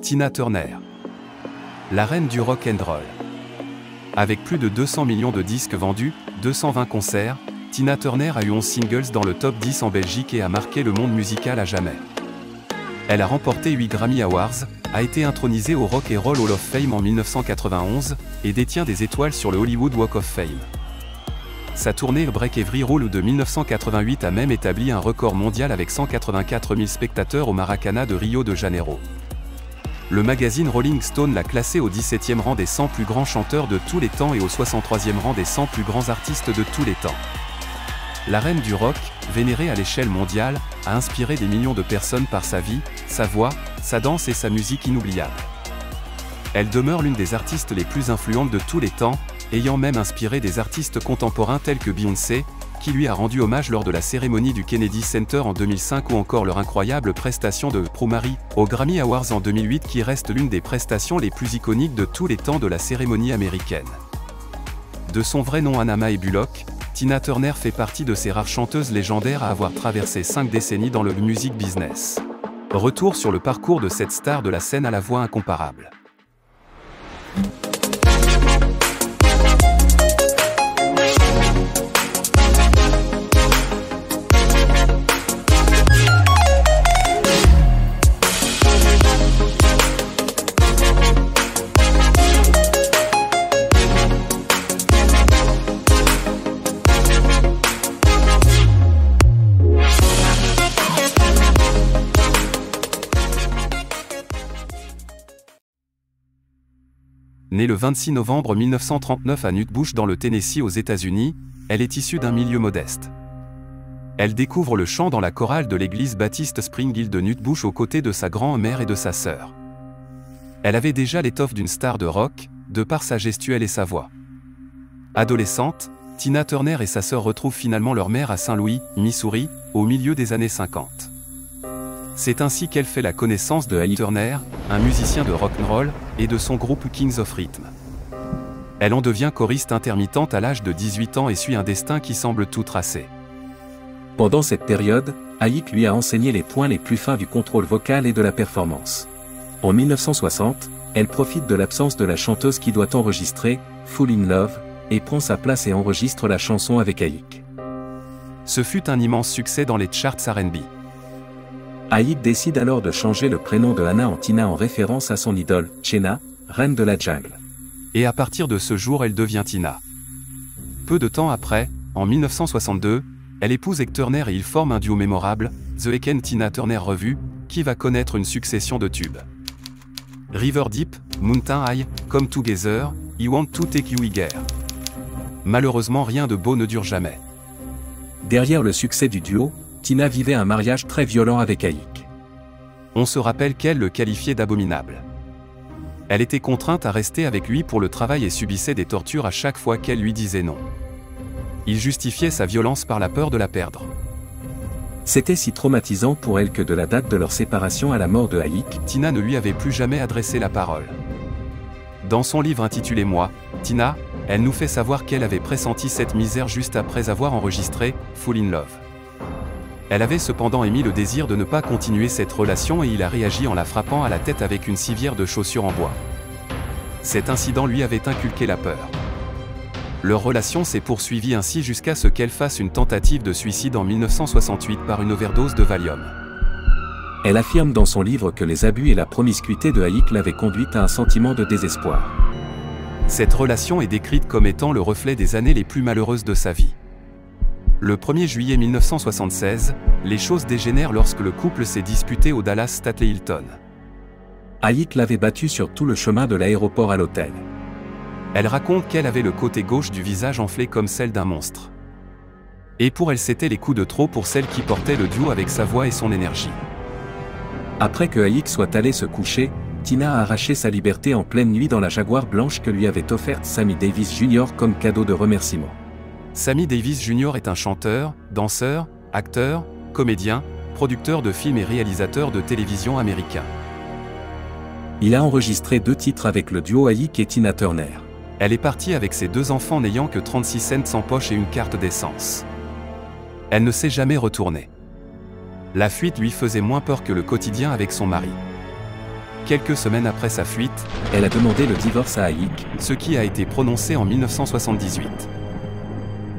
Tina Turner. La reine du rock and roll. Avec plus de 200 millions de disques vendus, 220 concerts, Tina Turner a eu 11 singles dans le top 10 en Belgique et a marqué le monde musical à jamais. Elle a remporté 8 Grammy Awards, a été intronisée au Rock and Roll Hall of Fame en 1991 et détient des étoiles sur le Hollywood Walk of Fame. Sa tournée Break Every Rule de 1988 a même établi un record mondial avec 184 000 spectateurs au Maracanã de Rio de Janeiro. Le magazine Rolling Stone l'a classée au 17e rang des 100 plus grands chanteurs de tous les temps et au 63e rang des 100 plus grands artistes de tous les temps. La reine du rock, vénérée à l'échelle mondiale, a inspiré des millions de personnes par sa vie, sa voix, sa danse et sa musique inoubliable. Elle demeure l'une des artistes les plus influentes de tous les temps, ayant même inspiré des artistes contemporains tels que Beyoncé, qui lui a rendu hommage lors de la cérémonie du Kennedy Center en 2005 ou encore leur incroyable prestation de « Prumari » aux Grammy Awards en 2008 qui reste l'une des prestations les plus iconiques de tous les temps de la cérémonie américaine. De son vrai nom Hannah Mae Bullock, Tina Turner fait partie de ces rares chanteuses légendaires à avoir traversé 5 décennies dans le music business. Retour sur le parcours de cette star de la scène à la voix incomparable. Née le 26 novembre 1939 à Nutbush dans le Tennessee aux États-Unis, elle est issue d'un milieu modeste. Elle découvre le chant dans la chorale de l'église baptiste Spring Hill de Nutbush aux côtés de sa grand-mère et de sa sœur. Elle avait déjà l'étoffe d'une star de rock, de par sa gestuelle et sa voix. Adolescente, Tina Turner et sa sœur retrouvent finalement leur mère à Saint-Louis, Missouri, au milieu des années 50. C'est ainsi qu'elle fait la connaissance de Ike Turner, un musicien de rock'n'roll, et de son groupe Kings of Rhythm. Elle en devient choriste intermittente à l'âge de 18 ans et suit un destin qui semble tout tracé. Pendant cette période, Ike lui a enseigné les points les plus fins du contrôle vocal et de la performance. En 1960, elle profite de l'absence de la chanteuse qui doit enregistrer « Fall in Love » et prend sa place et enregistre la chanson avec Ike. Ce fut un immense succès dans les charts R&B. Ike décide alors de changer le prénom de Hannah en Tina en référence à son idole, Chena, reine de la jungle. Et à partir de ce jour elle devient Tina. Peu de temps après, en 1962, elle épouse Ike Turner et ils forment un duo mémorable, The Ike and Tina Turner Revue, qui va connaître une succession de tubes. River Deep, Mountain High, Come Together, I Want to Take You Higher. Malheureusement rien de beau ne dure jamais. Derrière le succès du duo, Tina vivait un mariage très violent avec Ike. On se rappelle qu'elle le qualifiait d'abominable. Elle était contrainte à rester avec lui pour le travail et subissait des tortures à chaque fois qu'elle lui disait non. Il justifiait sa violence par la peur de la perdre. C'était si traumatisant pour elle que de la date de leur séparation à la mort de Ike, Tina ne lui avait plus jamais adressé la parole. Dans son livre intitulé Moi, Tina, elle nous fait savoir qu'elle avait pressenti cette misère juste après avoir enregistré « Fall in Love ». Elle avait cependant émis le désir de ne pas continuer cette relation et il a réagi en la frappant à la tête avec une civière de chaussures en bois. Cet incident lui avait inculqué la peur. Leur relation s'est poursuivie ainsi jusqu'à ce qu'elle fasse une tentative de suicide en 1968 par une overdose de Valium. Elle affirme dans son livre que les abus et la promiscuité de Ike l'avaient conduite à un sentiment de désespoir. Cette relation est décrite comme étant le reflet des années les plus malheureuses de sa vie. Le 1er juillet 1976, les choses dégénèrent lorsque le couple s'est disputé au Dallas Stately Hilton. Ike l'avait battue sur tout le chemin de l'aéroport à l'hôtel. Elle raconte qu'elle avait le côté gauche du visage enflé comme celle d'un monstre. Et pour elle c'était les coups de trop pour celle qui portait le duo avec sa voix et son énergie. Après que Ike soit allé se coucher, Tina a arraché sa liberté en pleine nuit dans la Jaguar blanche que lui avait offerte Sammy Davis Jr. comme cadeau de remerciement. Sammy Davis Jr. est un chanteur, danseur, acteur, comédien, producteur de films et réalisateur de télévision américain. Il a enregistré 2 titres avec le duo Ike et Tina Turner. Elle est partie avec ses 2 enfants n'ayant que 36 cents en poche et une carte d'essence. Elle ne s'est jamais retournée. La fuite lui faisait moins peur que le quotidien avec son mari. Quelques semaines après sa fuite, elle a demandé le divorce à Aik, ce qui a été prononcé en 1978.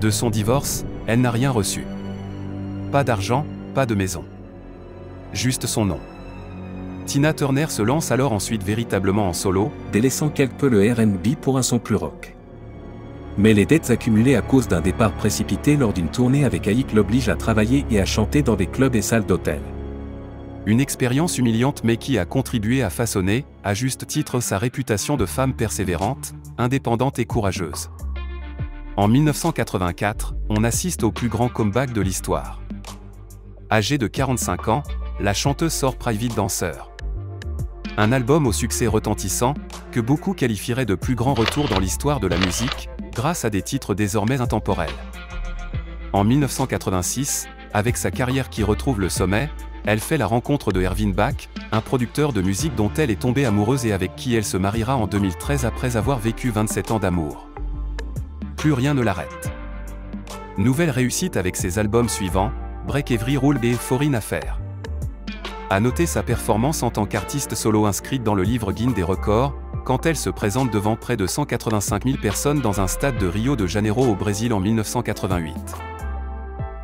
De son divorce, elle n'a rien reçu. Pas d'argent, pas de maison. Juste son nom. Tina Turner se lance alors ensuite véritablement en solo, délaissant quelque peu le R&B pour un son plus rock. Mais les dettes accumulées à cause d'un départ précipité lors d'une tournée avec Aik l'obligent à travailler et à chanter dans des clubs et salles d'hôtel. Une expérience humiliante mais qui a contribué à façonner, à juste titre, sa réputation de femme persévérante, indépendante et courageuse. En 1984, on assiste au plus grand comeback de l'histoire. Âgée de 45 ans, la chanteuse sort Private Dancer. Un album au succès retentissant, que beaucoup qualifieraient de plus grand retour dans l'histoire de la musique, grâce à des titres désormais intemporels. En 1986, avec sa carrière qui retrouve le sommet, elle fait la rencontre de Ervin Bach, un producteur de musique dont elle est tombée amoureuse et avec qui elle se mariera en 2013 après avoir vécu 27 ans d'amour. Plus rien ne l'arrête. Nouvelle réussite avec ses albums suivants, Break Every Rule et Foreign Affair. À noter sa performance en tant qu'artiste solo inscrite dans le livre Guinness des records, quand elle se présente devant près de 185 000 personnes dans un stade de Rio de Janeiro au Brésil en 1988.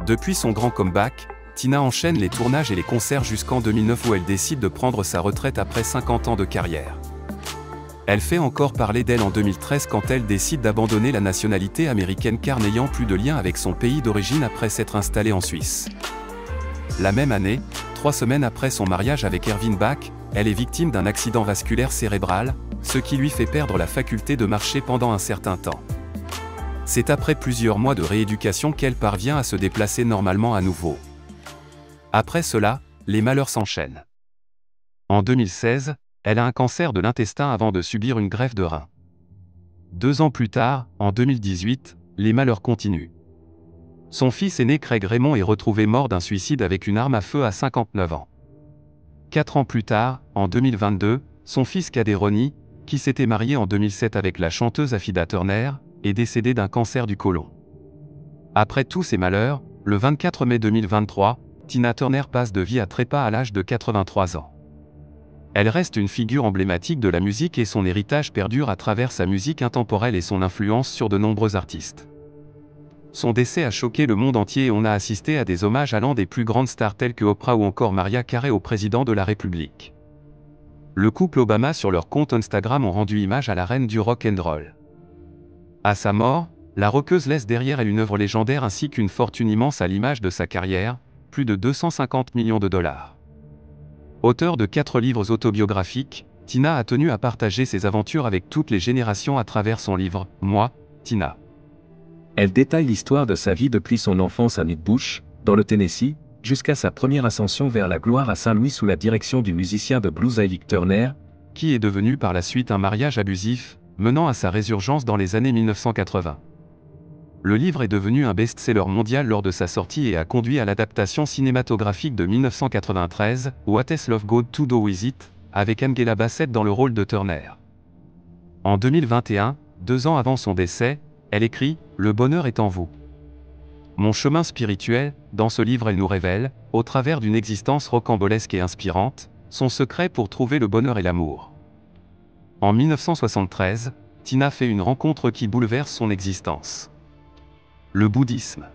Depuis son grand comeback, Tina enchaîne les tournages et les concerts jusqu'en 2009 où elle décide de prendre sa retraite après 50 ans de carrière. Elle fait encore parler d'elle en 2013 quand elle décide d'abandonner la nationalité américaine car n'ayant plus de lien avec son pays d'origine après s'être installée en Suisse. La même année, 3 semaines après son mariage avec Ervin Bach, elle est victime d'un accident vasculaire cérébral, ce qui lui fait perdre la faculté de marcher pendant un certain temps. C'est après plusieurs mois de rééducation qu'elle parvient à se déplacer normalement à nouveau. Après cela, les malheurs s'enchaînent. En 2016, elle a un cancer de l'intestin avant de subir une greffe de rein. 2 ans plus tard, en 2018, les malheurs continuent. Son fils aîné Craig Raymond est retrouvé mort d'un suicide avec une arme à feu à 59 ans. 4 ans plus tard, en 2022, son fils cadet Ronnie, qui s'était marié en 2007 avec la chanteuse Affida Turner, est décédé d'un cancer du côlon. Après tous ces malheurs, le 24 mai 2023, Tina Turner passe de vie à trépas à l'âge de 83 ans. Elle reste une figure emblématique de la musique et son héritage perdure à travers sa musique intemporelle et son influence sur de nombreux artistes. Son décès a choqué le monde entier et on a assisté à des hommages allant des plus grandes stars telles que Oprah ou encore Mariah Carey au président de la République. Le couple Obama sur leur compte Instagram ont rendu hommage à la reine du rock and roll. À sa mort, la rockeuse laisse derrière elle une œuvre légendaire ainsi qu'une fortune immense à l'image de sa carrière, plus de 250 millions de dollars. Auteure de 4 livres autobiographiques, Tina a tenu à partager ses aventures avec toutes les générations à travers son livre « Moi, Tina ». Elle détaille l'histoire de sa vie depuis son enfance à Nutbush, dans le Tennessee, jusqu'à sa première ascension vers la gloire à Saint-Louis sous la direction du musicien de blues Aik Turner, qui est devenu par la suite un mariage abusif, menant à sa résurgence dans les années 1980. Le livre est devenu un best-seller mondial lors de sa sortie et a conduit à l'adaptation cinématographique de 1993, What Has Love Got to Do With It, avec Angela Bassett dans le rôle de Turner. En 2021, 2 ans avant son décès, elle écrit « Le bonheur est en vous ». Mon chemin spirituel, dans ce livre elle nous révèle, au travers d'une existence rocambolesque et inspirante, son secret pour trouver le bonheur et l'amour. En 1973, Tina fait une rencontre qui bouleverse son existence. Le bouddhisme.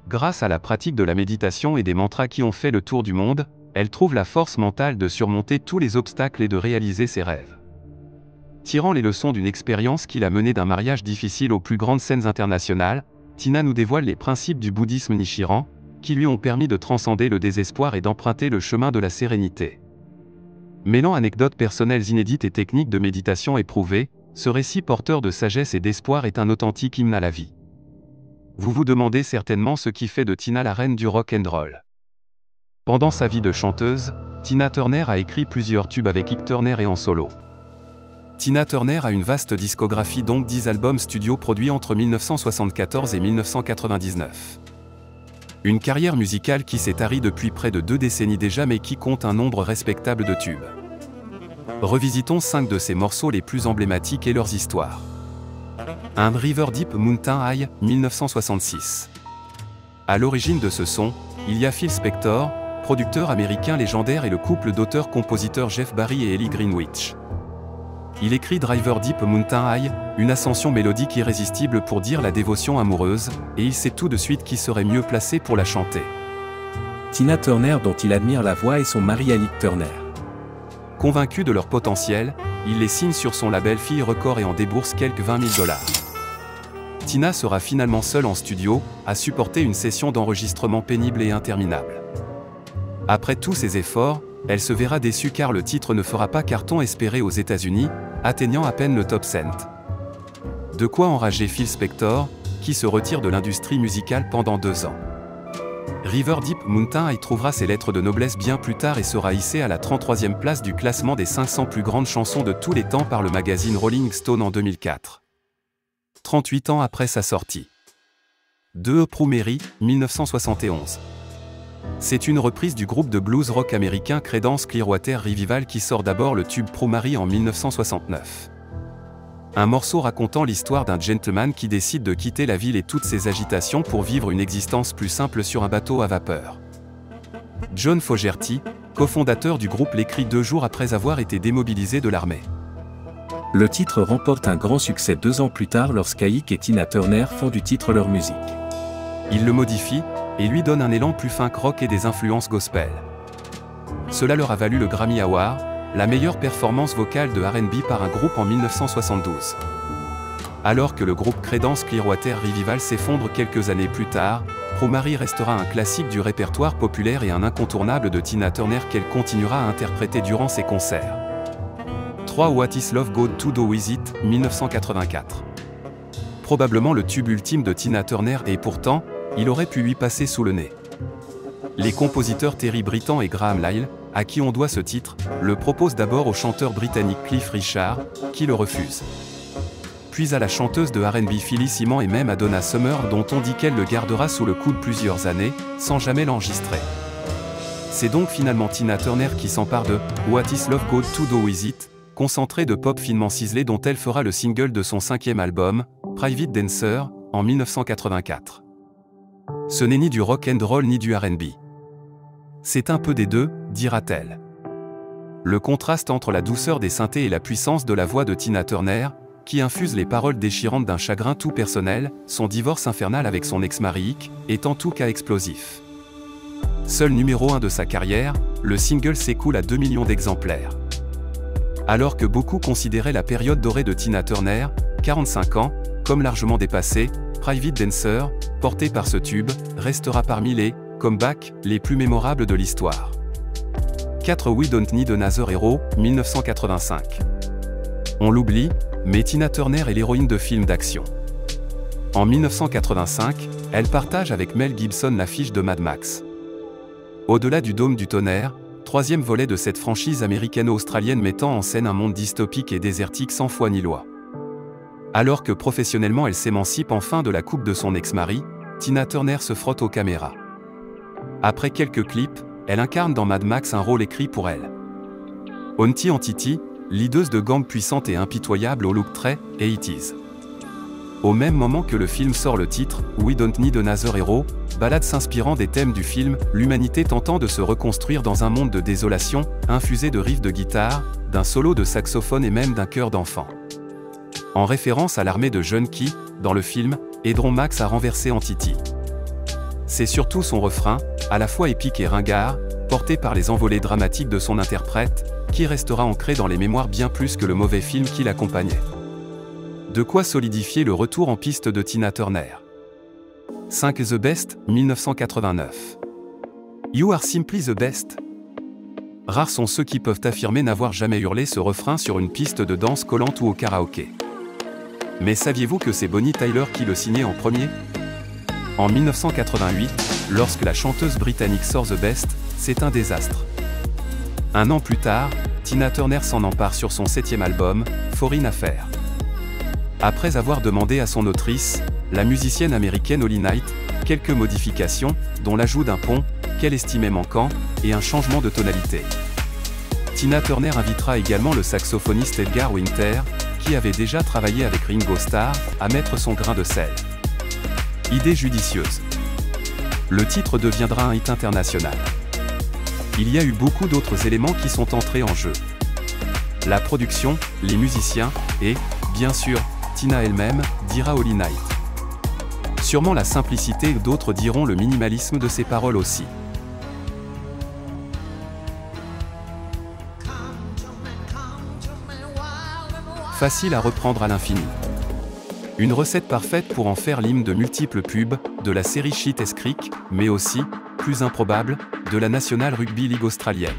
Grâce à la pratique de la méditation et des mantras qui ont fait le tour du monde, elle trouve la force mentale de surmonter tous les obstacles et de réaliser ses rêves. Tirant les leçons d'une expérience qui l'a menée d'un mariage difficile aux plus grandes scènes internationales, Tina nous dévoile les principes du bouddhisme Nichiren, qui lui ont permis de transcender le désespoir et d'emprunter le chemin de la sérénité. Mêlant anecdotes personnelles inédites et techniques de méditation éprouvées, ce récit porteur de sagesse et d'espoir est un authentique hymne à la vie. Vous vous demandez certainement ce qui fait de Tina la reine du rock and roll. Pendant sa vie de chanteuse, Tina Turner a écrit plusieurs tubes avec Ike Turner et en solo. Tina Turner a une vaste discographie, donc 10 albums studio produits entre 1974 et 1999. Une carrière musicale qui s'est tarie depuis près de 2 décennies déjà mais qui compte un nombre respectable de tubes. Revisitons 5 de ses morceaux les plus emblématiques et leurs histoires. Un River Deep Mountain High, 1966. À l'origine de ce son, il y a Phil Spector, producteur américain légendaire et le couple d'auteurs-compositeurs Jeff Barry et Ellie Greenwich. Il écrit Driver Deep Mountain High, une ascension mélodique irrésistible pour dire la dévotion amoureuse, et il sait tout de suite qui serait mieux placé pour la chanter. Tina Turner, dont il admire la voix, et son mari Ike Turner. Convaincu de leur potentiel, il les signe sur son label Fille Record et en débourse quelques 20 000 $. Tina sera finalement seule en studio, à supporter une session d'enregistrement pénible et interminable. Après tous ses efforts, elle se verra déçue car le titre ne fera pas carton espéré aux États-Unis, atteignant à peine le top 100. De quoi enrager Phil Spector, qui se retire de l'industrie musicale pendant 2 ans. River Deep Mountain y trouvera ses lettres de noblesse bien plus tard et sera hissé à la 33e place du classement des 500 plus grandes chansons de tous les temps par le magazine Rolling Stone en 2004. 38 ans après sa sortie. De Prue Mary, 1971. C'est une reprise du groupe de blues rock américain Creedence Clearwater Revival qui sort d'abord le tube Prue Mary en 1969. Un morceau racontant l'histoire d'un gentleman qui décide de quitter la ville et toutes ses agitations pour vivre une existence plus simple sur un bateau à vapeur. John Fogerty, cofondateur du groupe, l'écrit 2 jours après avoir été démobilisé de l'armée. Le titre remporte un grand succès 2 ans plus tard lorsqu'Ike et Tina Turner font du titre leur musique. Il le modifie, et lui donne un élan plus funk rock et des influences gospel. Cela leur a valu le Grammy Award, la meilleure performance vocale de R&B par un groupe en 1972. Alors que le groupe Creedence Clearwater Revival s'effondre quelques années plus tard, Prue Mary restera un classique du répertoire populaire et un incontournable de Tina Turner qu'elle continuera à interpréter durant ses concerts. 3 What is Love Got to Do With It, 1984. Probablement le tube ultime de Tina Turner et pourtant, il aurait pu lui passer sous le nez. Les compositeurs Terry Britten et Graham Lyle, à qui on doit ce titre, le proposent d'abord au chanteur britannique Cliff Richard, qui le refuse. Puis à la chanteuse de R&B Phyllis Hyman et même à Donna Summer dont on dit qu'elle le gardera sous le coude plusieurs années, sans jamais l'enregistrer. C'est donc finalement Tina Turner qui s'empare de « What is Love Got to Do With It », concentré de pop finement ciselé dont elle fera le single de son 5e album, Private Dancer, en 1984. Ce n'est ni du rock and roll ni du R&B. C'est un peu des deux, dira-t-elle. Le contraste entre la douceur des synthés et la puissance de la voix de Tina Turner, qui infuse les paroles déchirantes d'un chagrin tout personnel, son divorce infernal avec son ex-mari Ike, est en tout cas explosif. Seul numéro 1 de sa carrière, le single s'écoule à 2 millions d'exemplaires. Alors que beaucoup considéraient la période dorée de Tina Turner, 45 ans, comme largement dépassée, Private Dancer, porté par ce tube, restera parmi les comebacks les plus mémorables de l'histoire. 4 We Don't Need Another Hero, 1985. On l'oublie, mais Tina Turner est l'héroïne de films d'action. En 1985, elle partage avec Mel Gibson l'affiche de Mad Max. Au-delà du Dôme du Tonnerre, 3e volet de cette franchise américano-australienne mettant en scène un monde dystopique et désertique sans foi ni loi. Alors que professionnellement elle s'émancipe enfin de la coupe de son ex-mari, Tina Turner se frotte aux caméras. Après quelques clips, elle incarne dans Mad Max un rôle écrit pour elle. Auntie Antiti, leaduse de gang puissante et impitoyable au look très 80s. Au même moment que le film sort le titre « We Don't Need Another Hero », ballade s'inspirant des thèmes du film, l'humanité tentant de se reconstruire dans un monde de désolation, infusé de riffs de guitare, d'un solo de saxophone et même d'un chœur d'enfant. En référence à l'armée de jeunes qui, dans le film, aideront Max à renverser Antiti. C'est surtout son refrain, à la fois épique et ringard, porté par les envolées dramatiques de son interprète, qui restera ancré dans les mémoires bien plus que le mauvais film qui l'accompagnait. De quoi solidifier le retour en piste de Tina Turner. 5 The Best, 1989. You are simply the best. Rares sont ceux qui peuvent affirmer n'avoir jamais hurlé ce refrain sur une piste de danse collante ou au karaoké. Mais saviez-vous que c'est Bonnie Tyler qui le signait en premier ? En 1988, lorsque la chanteuse britannique sort The Best, c'est un désastre. Un an plus tard, Tina Turner s'en empare sur son 7e album, Foreign Affair. Après avoir demandé à son autrice, la musicienne américaine Holly Knight, quelques modifications, dont l'ajout d'un pont, qu'elle estimait manquant, et un changement de tonalité. Tina Turner invitera également le saxophoniste Edgar Winter, qui avait déjà travaillé avec Ringo Starr, à mettre son grain de sel. Idée judicieuse. Le titre deviendra un hit international. il y a eu beaucoup d'autres éléments qui sont entrés en jeu. La production, les musiciens, et, bien sûr, Tina elle-même, dira Holy Night. Sûrement la simplicité, d'autres diront le minimalisme de ses paroles aussi. Facile à reprendre à l'infini. Une recette parfaite pour en faire l'hymne de multiples pubs, de la série Schitt's Creek, mais aussi, plus improbable, de la National Rugby League australienne.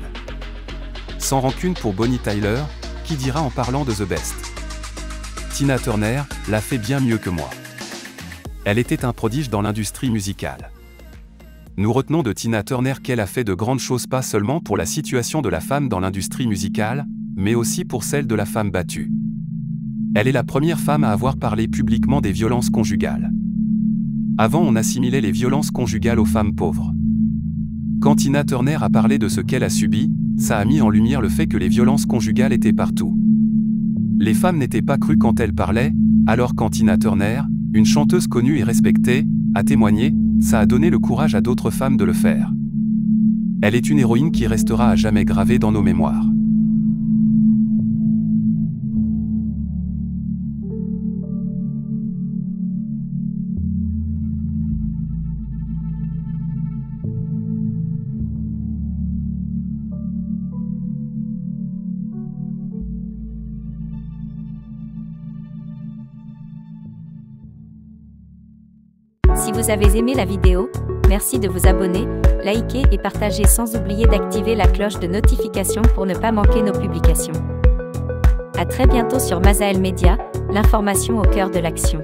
Sans rancune pour Bonnie Tyler, qui dira en parlant de The Best. Tina Turner l'a fait bien mieux que moi. Elle était un prodige dans l'industrie musicale. Nous retenons de Tina Turner qu'elle a fait de grandes choses pas seulement pour la situation de la femme dans l'industrie musicale, mais aussi pour celle de la femme battue. Elle est la première femme à avoir parlé publiquement des violences conjugales. Avant, on assimilait les violences conjugales aux femmes pauvres. Quand Tina Turner a parlé de ce qu'elle a subi, ça a mis en lumière le fait que les violences conjugales étaient partout. Les femmes n'étaient pas crues quand elle parlait, alors quand Tina Turner, une chanteuse connue et respectée, a témoigné, ça a donné le courage à d'autres femmes de le faire. Elle est une héroïne qui restera à jamais gravée dans nos mémoires. Si vous avez aimé la vidéo, merci de vous abonner, liker et partager sans oublier d'activer la cloche de notification pour ne pas manquer nos publications. À très bientôt sur Masael Media, l'information au cœur de l'action.